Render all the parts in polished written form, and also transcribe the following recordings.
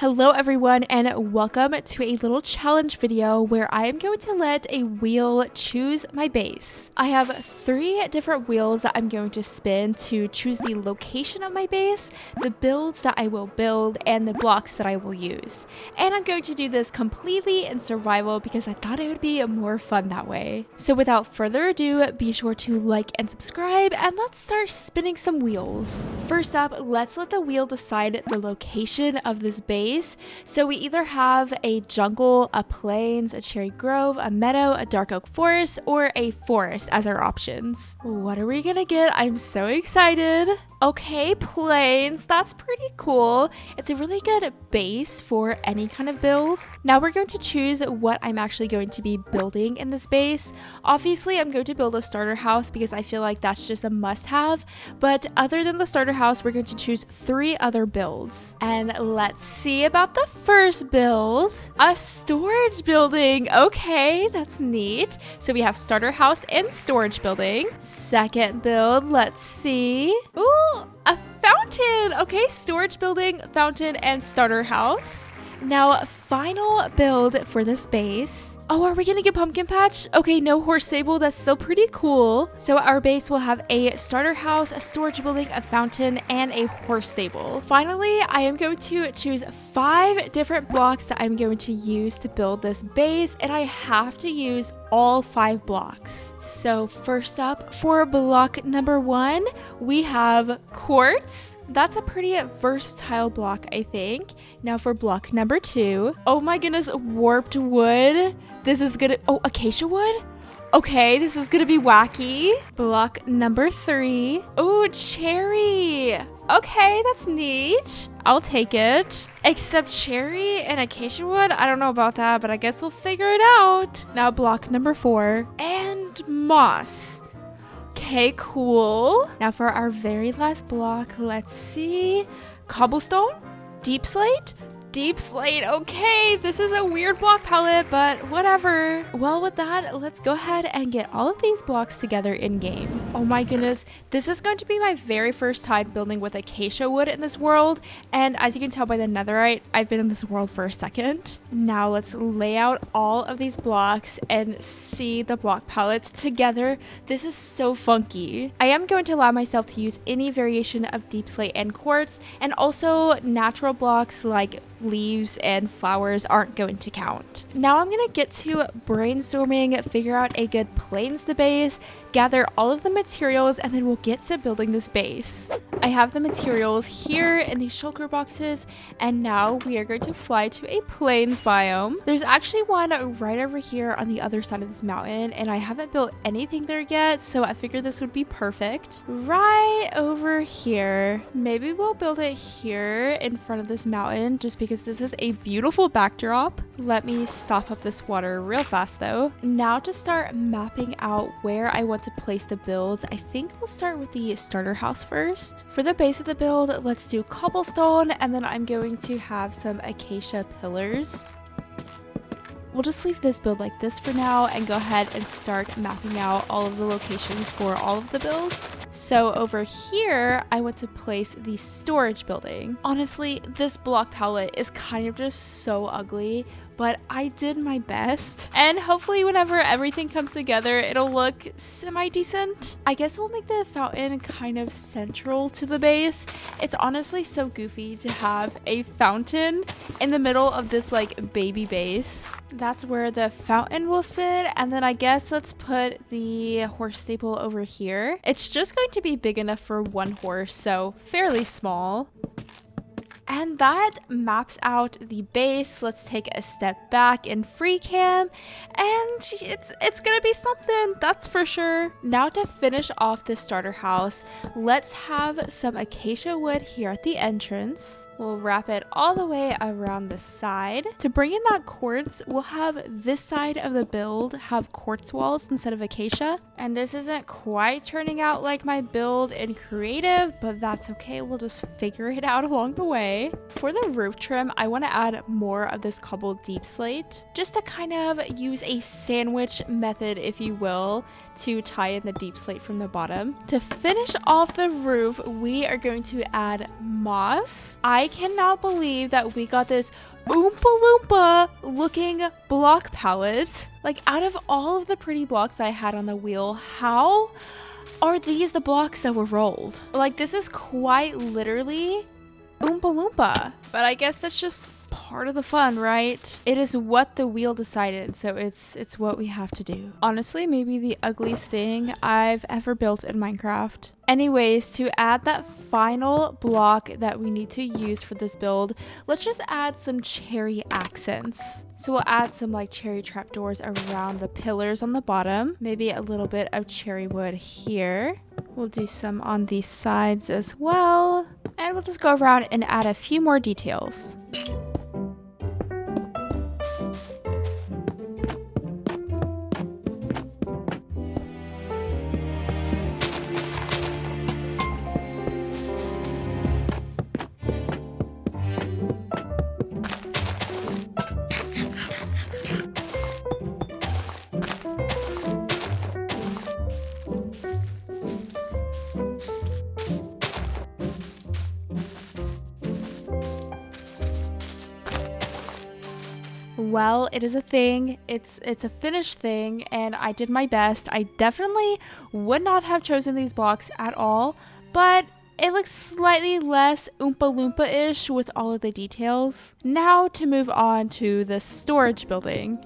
Hello everyone and welcome to a little challenge video where I am going to let a wheel choose my base. I have 3 different wheels that I'm going to spin to choose the location of my base, the builds that I will build, and the blocks that I will use. And I'm going to do this completely in survival because I thought it would be more fun that way. So without further ado, be sure to like and subscribe and let's start spinning some wheels. First up, let's let the wheel decide the location of this base. So we either have a jungle, a plains, a cherry grove, a meadow, a dark oak forest, or a forest as our options. What are we gonna get? I'm so excited. Okay, plains, that's pretty cool. It's a really good base for any kind of build. Now we're going to choose what I'm actually going to be building in this base. Obviously, I'm going to build a starter house because I feel like that's just a must-have. But other than the starter house, we're going to choose 3 other builds. And let's see about the first build. A storage building. Okay, that's neat. So we have starter house and storage building. Second build, let's see. Ooh, a fountain. Okay, storage building, fountain, and starter house. Now, final build for this base. Oh, are we gonna get pumpkin patch? Okay, no horse stable. That's still pretty cool. So our base will have a starter house, a storage building, a fountain, and a horse stable. Finally, I am going to choose 5 different blocks that I'm going to use to build this base, and I have to use all 5 blocks. So first up, for block number 1, we have quartz. That's a pretty versatile block, I think. Now for block number 2, oh my goodness, warped wood. This is gonna, oh, acacia wood? Okay, this is gonna be wacky. Block number 3, oh, cherry. Okay, that's neat. I'll take it. Except cherry and acacia wood, I don't know about that, but I guess we'll figure it out. Now block number 4, and moss. Okay, cool. Now for our very last block, let's see. Cobblestone? Deep slate? Deep slate. Okay, this is a weird block palette, but whatever. Well, with that, let's go ahead and get all of these blocks together in game. Oh my goodness, this is going to be my very first time building with acacia wood in this world, and as you can tell by the netherite, I've been in this world for a second. Now let's lay out all of these blocks and see the block palettes together. This is so funky. I am going to allow myself to use any variation of deep slate and quartz, and also natural blocks like leaves and flowers aren't going to count. Now I'm gonna get to brainstorming, figure out a good plains to base, gather all of the materials, and then we'll get to building this base. I have the materials here in these shulker boxes, and now we are going to fly to a plains biome. There's actually one right over here on the other side of this mountain, and I haven't built anything there yet, so I figured this would be perfect. Right over here. Maybe we'll build it here in front of this mountain, just because this is a beautiful backdrop. Let me stop up this water real fast though. Now to start mapping out where I want to place the builds, I think we'll start with the starter house first. For the base of the build, let's do cobblestone, and then I'm going to have some acacia pillars. We'll just leave this build like this for now and go ahead and start mapping out all of the locations for all of the builds. So over here, I want to place the storage building. Honestly, this block palette is kind of just so ugly, but I did my best, and hopefully whenever everything comes together, it'll look semi-decent. I guess we'll make the fountain kind of central to the base. It's honestly so goofy to have a fountain in the middle of this like baby base. That's where the fountain will sit, and then I guess let's put the horse stable over here. It's just going to be big enough for 1 horse, so fairly small. And that maps out the base. Let's take a step back in free cam, and it's gonna be something, that's for sure. Now to finish off the starter house, let's have some acacia wood here at the entrance. We'll wrap it all the way around the side. To bring in that quartz, we'll have this side of the build have quartz walls instead of acacia. And this isn't quite turning out like my build in creative, but that's okay. We'll just figure it out along the way. okay. For the roof trim, I want to add more of this cobbled deep slate, just to kind of use a sandwich method, if you will, to tie in the deep slate from the bottom. To finish off the roof, we are going to add moss. I cannot believe that we got this Oompa Loompa looking block palette. Like, out of all of the pretty blocks I had on the wheel, how are these the blocks that were rolled? Like, this is quite literally Oompa Loompa. But I guess that's just part of the fun, right? It is what the wheel decided, so it's what we have to do. Honestly, maybe the ugliest thing I've ever built in Minecraft. Anyways, to add that final block that we need to use for this build, let's just add some cherry accents. So we'll add some like cherry trapdoors around the pillars on the bottom, maybe a little bit of cherry wood here. We'll do some on these sides as well, and we'll just go around and add a few more details. Well, it is a thing. It's a finished thing, and I did my best. I definitely would not have chosen these blocks at all, but it looks slightly less Oompa Loompa-ish with all of the details. Now to move on to the storage building.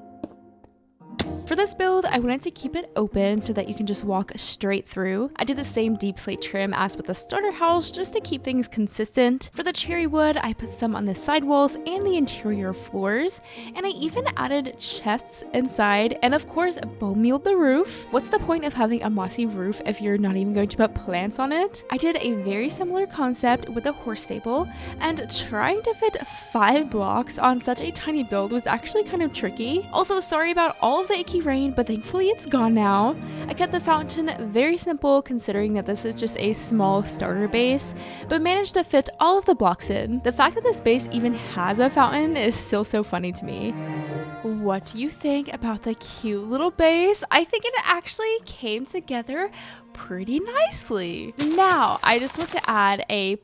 For this build, I wanted to keep it open so that you can just walk straight through. I did the same deep slate trim as with the starter house just to keep things consistent. For the cherry wood, I put some on the side walls and the interior floors, and I even added chests inside, and of course, bone mealed the roof. What's the point of having a mossy roof if you're not even going to put plants on it? I did a very similar concept with a horse stable, and trying to fit 5 blocks on such a tiny build was actually kind of tricky. Also, sorry about all of the icky rain, but thankfully it's gone now. I kept the fountain very simple considering that this is just a small starter base, but managed to fit all of the blocks in. The fact that this base even has a fountain is still so funny to me. What do you think about the cute little base? I think it actually came together pretty nicely. Now, I just want to add a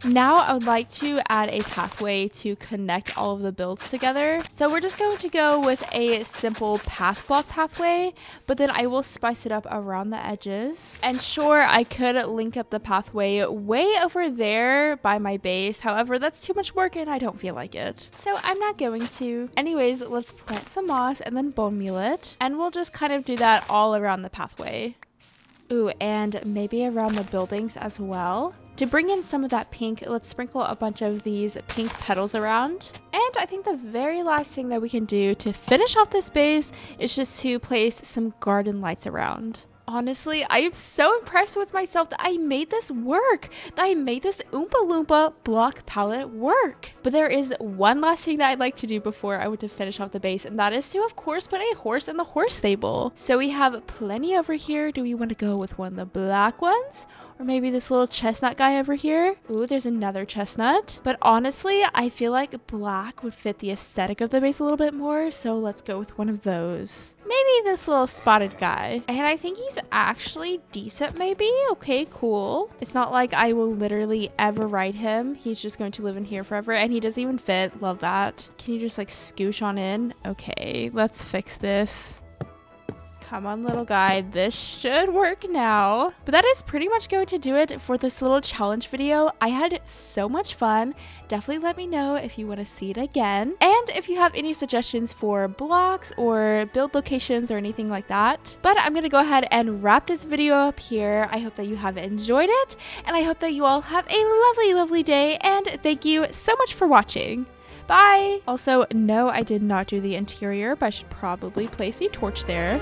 Now I would like to add a pathway to connect all of the builds together. So we're just going to go with a simple path block pathway, but then I will spice it up around the edges. And sure, I could link up the pathway way over there by my base. However, that's too much work and I don't feel like it. So I'm not going to. Anyways, let's plant some moss and then bone meal it. And we'll just kind of do that all around the pathway. Ooh, and maybe around the buildings as well. To bring in some of that pink, let's sprinkle a bunch of these pink petals around. And I think the very last thing that we can do to finish off this base is just to place some garden lights around. Honestly, I am so impressed with myself that I made this work, that I made this Oompa Loompa block palette work. But there is one last thing that I'd like to do before I were to finish off the base, and that is to, of course, put a horse in the horse stable. So we have plenty over here. Do we want to go with one of the black ones? Or maybe this little chestnut guy over here. Ooh, there's another chestnut. But honestly, I feel like black would fit the aesthetic of the base a little bit more. So let's go with one of those. Maybe this little spotted guy. And I think he's actually decent maybe. Okay, cool. It's not like I will literally ever ride him. He's just going to live in here forever. And he doesn't even fit. Love that. Can you just like scooch on in? Okay, let's fix this. Come on, little guy, this should work now. But that is pretty much going to do it for this little challenge video. I had so much fun. Definitely let me know if you want to see it again. And if you have any suggestions for blocks or build locations or anything like that. But I'm going to go ahead and wrap this video up here. I hope that you have enjoyed it. And I hope that you all have a lovely, lovely day. And thank you so much for watching. Bye! Also, no, I did not do the interior, but I should probably place a torch there.